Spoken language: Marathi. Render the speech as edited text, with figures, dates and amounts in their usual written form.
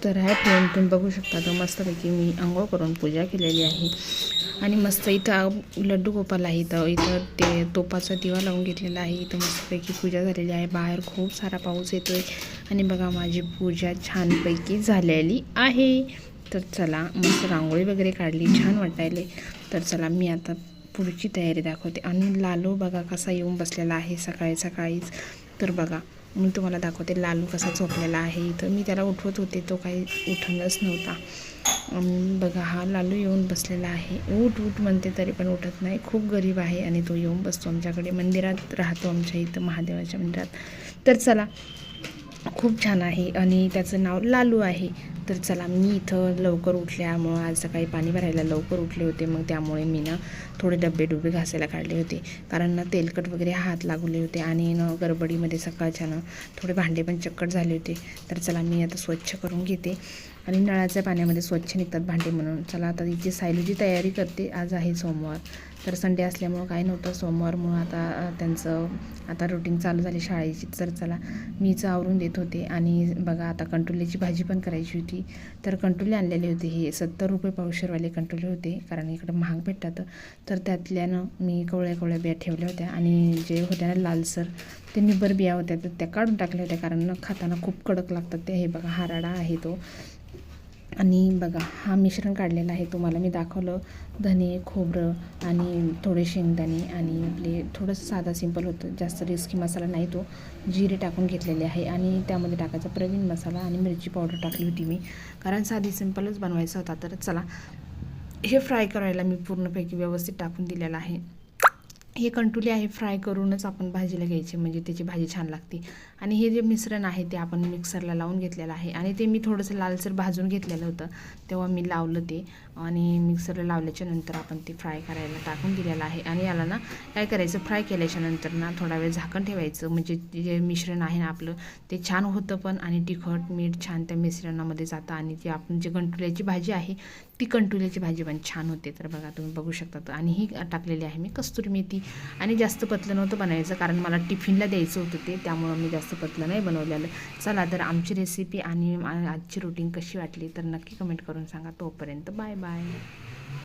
तर हाय फ्रेंड, तुम्ही बघू शकता तर मस्तपैकी मी अंघोळ करून पूजा केलेली आहे आणि मस्त इथं लड्डू गोपाल आहे. इथं ते तोपाचा दिवा लावून घेतलेला आहे. इथं मस्तपैकी पूजा झालेली आहे. बाहेर खूप सारा पाऊस येतोय आणि बघा माझी पूजा छानपैकी झालेली आहे. तर चला, मस्त रांगोळी वगैरे काढली, छान वाटायले. तर चला मी आता पुढची तयारी दाखवते. आणि लालू बघा कसा येऊन बसलेला आहे सकाळीच. तर बघा मी तुम्हाला दाखवते लालू कसा झोपलेला आहे. तर मी त्याला उठवत होते, तो काही उठणंच नव्हता. बघा हा लालू येऊन बसलेला आहे. उठ उठ म्हणते तरी पण उठत नाही. खूप गरीब आहे आणि तो येऊन बसतो आमच्याकडे. मंदिरात राहतो आमच्या इथं, महादेवाच्या मंदिरात. तर चला, खूप छान आहे आणि त्याचं नाव लालू आहे. तर चला, मी इथं लवकर उठल्यामुळं आज सकाळी पाणी भरायला लवकर उठले होते. मग त्यामुळे मी थोडे डबे घासायला काढले होते, कारण तेलकट वगैरे हात लागले होते आणि गडबडीमध्ये सकाळच्यानं थोडे भांडे पण चक्कट झाले होते. तर चला मी आता स्वच्छ करून घेते आणि नळाच्या पाण्यामध्ये स्वच्छ निघतात भांडे म्हणून. चला आता इथे सायलीची तयारी करते. आज आहे सोमवार, तर संडे असल्यामुळं काही नव्हतं. सोमवारमुळं आता त्यांचं आता रुटीन चालू झाली शाळेची. तर चला मीच आवरून देत होते. आणि बघा आता कंटोल्याची भाजी पण करायची होती. तर कंटोले आणलेले होते, हे 70 रुपये पावशेरवाले कंटोले होते, कारण इकडं महाग भेटतात. तर त्यातल्यानं मी कवळ्या बिया ठेवल्या होत्या आणि जे होत्या ना लालसर, ते निब्बर बिया होत्या, तर त्या काढून टाकल्या होत्या, कारण खाताना खूप कडक लागतात ते. हे बघा हा राडा आहे तो. आणि बघा हा मिश्रण काढलेला आहे, तुम्हाला मी दाखवलं. धने, खोबरं आणि थोडे शेंगदाणे आणि आपले थोडंसं साधा सिंपल होतं, जास्त रिस्की मसाला नाही तो. जिरे टाकून घेतलेले आहे आणि त्यामध्ये टाकायचा प्रवीण मसाला आणि मिरची पावडर टाकली होती मी, कारण साधी सिंपलच बनवायचा होता. तर चला, हे फ्राय करायला मी पूर्णपैकी व्यवस्थित टाकून दिलेलं आहे. हे कंटुले आहे, फ्राय करूनच आपण भाजीला घ्यायचे, म्हणजे त्याची भाजी छान लागते. आणि हे जे मिश्रण आहे ते आपण मिक्सरला लावून घेतलेलं आहे आणि ते मी थोडंसं लालसर भाजून घेतलेलं होतं, तेव्हा मी लावलं ते. आणि मिक्सरला लावल्याच्या नंतर आपण ते फ्राय करायला टाकून दिलेलं आहे. आणि याला काय करायचं, फ्राय केल्याच्या नंतर थोडा वेळ झाकण ठेवायचं, म्हणजे जे मिश्रण आहे ना आपलं, ते छान होतं पण, आणि तिखट मीठ छान त्या मिश्रणामध्ये जातं आणि ती आपण जे कंटुल्याची भाजी आहे ती कंटुल्याची भाजी पण छान होते. तर बघा तुम्ही बघू शकता. आणि ही टाकलेली आहे मी कस्तुरी मेथी. आणि जास्त पतलं नव्हतं बनायचं, कारण मला टिफिनला द्यायचं होतं ते, त्यामुळं मी जास्त पतलं नाही बनवलेलं. चला, तर आमची रेसिपी आणि आजची रुटीन कशी वाटली तर नक्की कमेंट करून सांगा. तोपर्यंत बाय बाय.